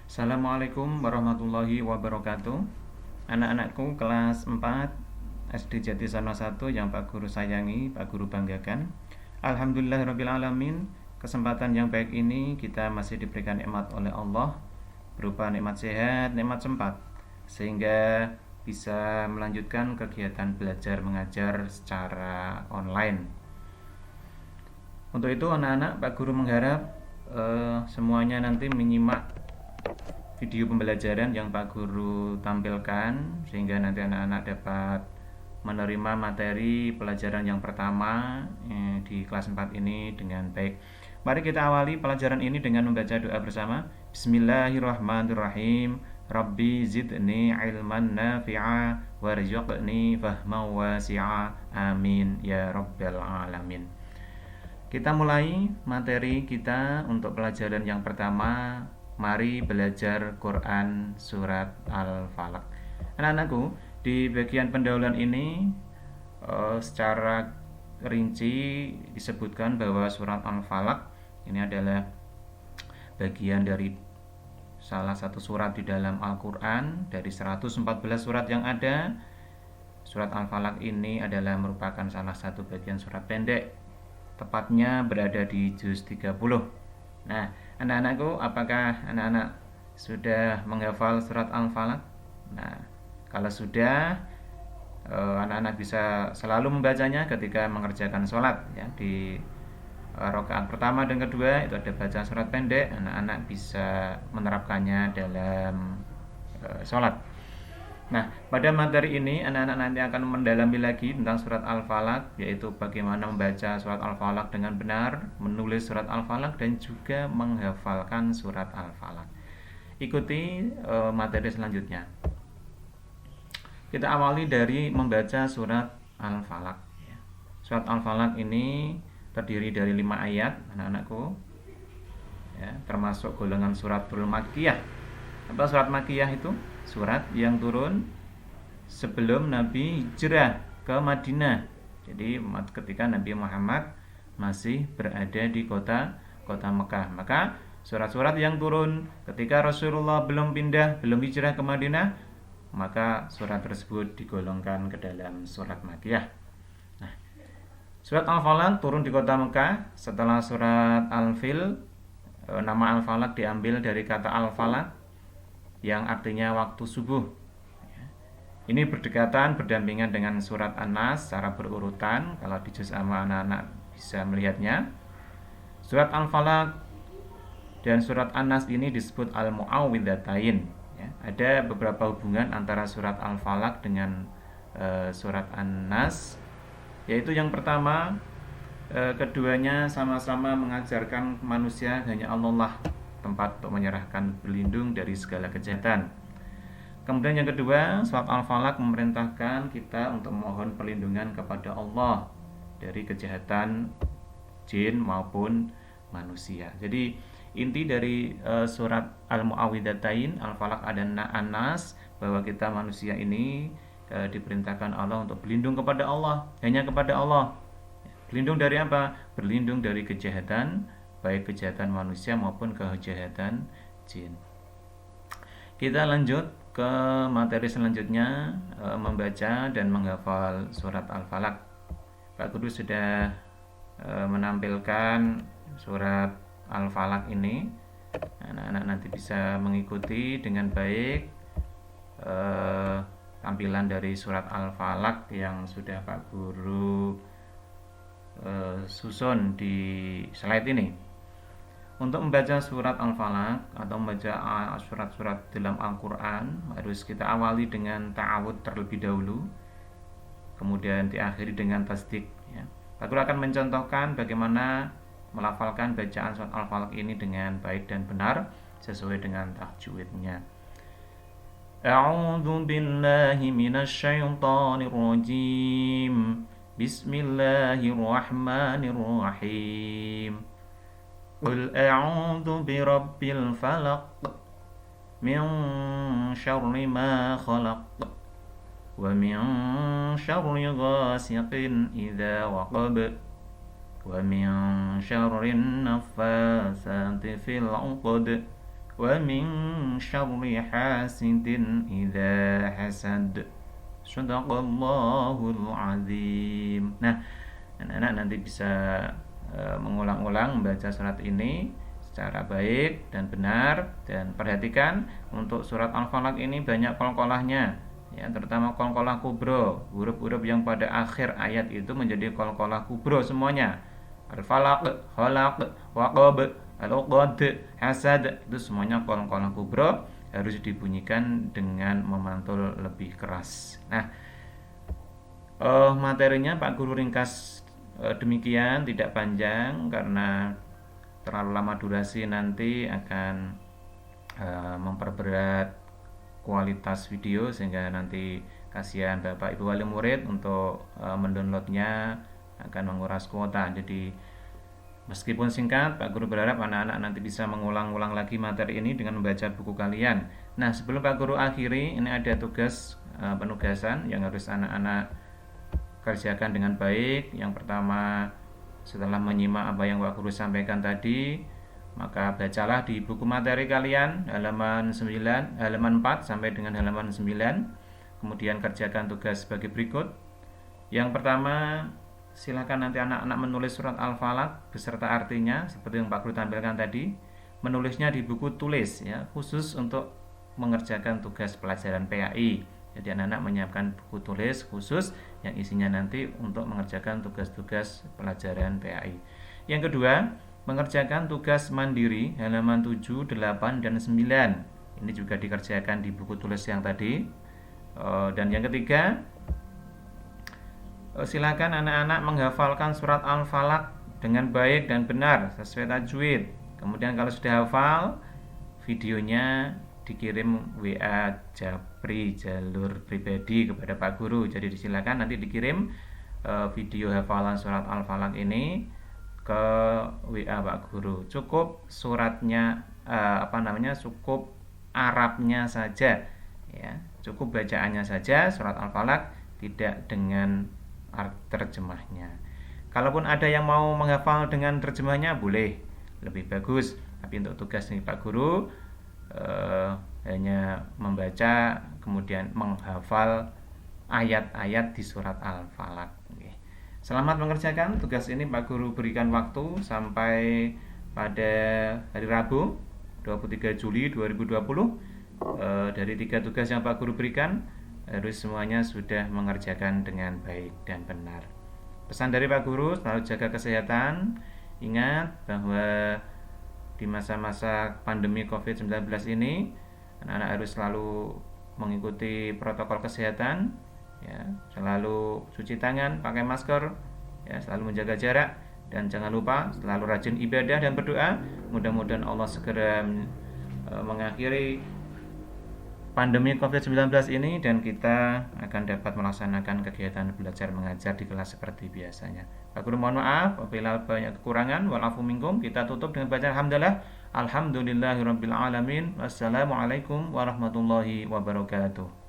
Assalamualaikum warahmatullahi wabarakatuh. Anak-anakku kelas 4 SD Jatisana 1 yang Pak Guru sayangi, Pak Guru banggakan. Alhamdulillahirabbil alamin. Kesempatan yang baik ini kita masih diberikan nikmat oleh Allah berupa nikmat sehat, nikmat sempat, sehingga bisa melanjutkan kegiatan belajar mengajar secara online. Untuk itu anak-anak, Pak Guru mengharap semuanya nanti menyimak video pembelajaran yang Pak Guru tampilkan, sehingga nanti anak-anak dapat menerima materi pelajaran yang pertama di kelas 4 ini dengan baik. Mari kita awali pelajaran ini dengan membaca doa bersama. Bismillahirrahmanirrahim. Rabbi zidni ilman nafi'a warzuqni fahman wasi'a. Amin ya rabbal alamin. Kita mulai materi kita untuk pelajaran yang pertama. Mari belajar Quran surat Al-Falaq. Anak-anakku, di bagian pendahuluan ini secara rinci disebutkan bahwa surat Al-Falaq ini adalah bagian dari salah satu surat di dalam Al-Quran. Dari 114 surat yang ada, surat Al-Falaq ini adalah merupakan salah satu bagian surat pendek, tepatnya berada di juz 30. Nah, anak-anakku, apakah anak-anak sudah menghafal surat Al-Falaq? Nah, kalau sudah, anak-anak bisa selalu membacanya ketika mengerjakan sholat, ya. Di rakaat pertama dan kedua itu ada baca surat pendek, anak-anak bisa menerapkannya dalam sholat. Nah, pada materi ini anak-anak nanti akan mendalami lagi tentang surat Al-Falaq, yaitu bagaimana membaca surat Al-Falaq dengan benar, menulis surat Al-Falaq, dan juga menghafalkan surat Al-Falaq. Ikuti materi selanjutnya. Kita awali dari membaca surat Al-Falaq. Surat Al-Falaq ini terdiri dari 5 ayat, anak-anakku, ya, termasuk golongan suratul Makkiyah. Apa surat Makkiyah itu? Surat yang turun sebelum Nabi hijrah ke Madinah. Jadi ketika Nabi Muhammad masih berada di kota Mekah. Maka surat-surat yang turun ketika Rasulullah belum hijrah ke Madinah, maka surat tersebut digolongkan ke dalam surat Makkiyah. Nah, surat Al-Falaq turun di kota Mekah setelah surat Al-Fil. Nama Al-Falaq diambil dari kata Al-Falaq yang artinya waktu subuh. Ini berdekatan, berdampingan dengan surat An-Nas secara berurutan. Kalau di juz amma anak-anak bisa melihatnya. Surat Al-Falaq dan surat An-Nas ini disebut Al-Mu'awwidhatain. Ya, ada beberapa hubungan antara surat Al-Falaq dengan surat An-Nas, yaitu yang pertama, keduanya sama-sama mengajarkan manusia hanya Allah lah tempat untuk menyerahkan berlindung dari segala kejahatan. Kemudian yang kedua, surat Al-Falaq memerintahkan kita untuk memohon perlindungan kepada Allah dari kejahatan jin maupun manusia. Jadi inti dari surat Al-Mu'awwidhatain, Al-Falaq dan An-Nas, bahwa kita manusia ini diperintahkan Allah untuk berlindung kepada Allah, hanya kepada Allah. Berlindung dari apa? Berlindung dari kejahatan, baik kejahatan manusia maupun kejahatan jin. Kita lanjut ke materi selanjutnya, membaca dan menghafal surat Al-Falaq. Pak Guru sudah menampilkan surat Al-Falaq ini. Anak-anak nanti bisa mengikuti dengan baik tampilan dari surat Al-Falaq yang sudah Pak Guru susun di slide ini. Untuk membaca surat Al-Falaq atau membaca surat-surat dalam Al-Quran, harus kita awali dengan ta'awud terlebih dahulu, kemudian diakhiri dengan tasdik, ya. Pak Guru akan mencontohkan bagaimana melafalkan bacaan surat Al-Falaq ini dengan baik dan benar sesuai dengan tajwidnya. A'udzu billahi minasyaitonir rajim. Bismillahirrahmanirrahim. Qul a'udzu birabbil falaq min syarri ma khalaq wa min syarri ghasiqin idza waqab wa min syarri naffasati fil 'uqad wa min syarri hasidin idza hasad. Shadaqallahul azim. Nah, anak-anak nanti bisa mengulang-ulang membaca surat ini secara baik dan benar, dan perhatikan untuk surat Al-Falaq ini banyak qalqalahnya ya, terutama qalqalah kubro, huruf-huruf yang pada akhir ayat itu menjadi qalqalah kubro semuanya. Al-Falaq, Khalaq, Waqab, Al-Uqad, Hasad, itu semuanya qalqalah kubro, harus dibunyikan dengan memantul lebih keras. Nah, materinya Pak Guru ringkas demikian, tidak panjang karena terlalu lama durasi nanti akan memperberat kualitas video, sehingga nanti kasihan Bapak Ibu wali murid untuk mendownloadnya, akan menguras kuota. Jadi meskipun singkat, Pak Guru berharap anak-anak nanti bisa mengulang-ulang lagi materi ini dengan membaca buku kalian. Nah, sebelum Pak Guru akhiri, ini ada tugas penugasan yang harus anak-anak kerjakan dengan baik. Yang pertama, setelah menyimak apa yang Pak Guru sampaikan tadi, maka bacalah di buku materi kalian halaman 9, halaman 4 sampai dengan halaman 9. Kemudian kerjakan tugas sebagai berikut. Yang pertama, silakan nanti anak-anak menulis surat Al-Falaq beserta artinya seperti yang Pak Guru tampilkan tadi. Menulisnya di buku tulis ya, khusus untuk mengerjakan tugas pelajaran PAI. Jadi anak-anak menyiapkan buku tulis khusus yang isinya nanti untuk mengerjakan tugas-tugas pelajaran PAI. Yang kedua, mengerjakan tugas mandiri halaman 7, 8, dan 9. Ini juga dikerjakan di buku tulis yang tadi. Dan yang ketiga, silakan anak-anak menghafalkan surat Al-Falaq dengan baik dan benar sesuai tajwid. Kemudian kalau sudah hafal, videonya dikirim WA Japri jalur pribadi kepada Pak Guru. Jadi disilakan nanti dikirim video hafalan surat Al-Falaq ini ke WA Pak Guru. Cukup suratnya cukup Arabnya saja ya. Cukup bacaannya saja surat Al-Falaq, tidak dengan terjemahnya. Kalaupun ada yang mau menghafal dengan terjemahnya boleh, lebih bagus. Tapi untuk tugas nih Pak Guru hanya membaca kemudian menghafal ayat-ayat di surat Al-Falaq. Selamat mengerjakan tugas ini. Pak Guru berikan waktu sampai pada hari Rabu 23 Juli 2020. Dari 3 tugas yang Pak Guru berikan, harus semuanya sudah mengerjakan dengan baik dan benar. Pesan dari Pak Guru, selalu jaga kesehatan. Ingat bahwa di masa-masa pandemi COVID-19 ini, anak-anak harus selalu mengikuti protokol kesehatan ya, selalu cuci tangan, pakai masker ya, selalu menjaga jarak, dan jangan lupa selalu rajin ibadah dan berdoa. Mudah-mudahan Allah segera mengakhiri pandemi COVID-19 ini dan kita akan dapat melaksanakan kegiatan belajar mengajar di kelas seperti biasanya. Pak Guru mohon maaf apabila banyak kekurangan, walafu minkum. Kita tutup dengan bacaan alhamdulillah. Alhamdulillahirabbil alamin. Wassalamualaikum warahmatullahi wabarakatuh.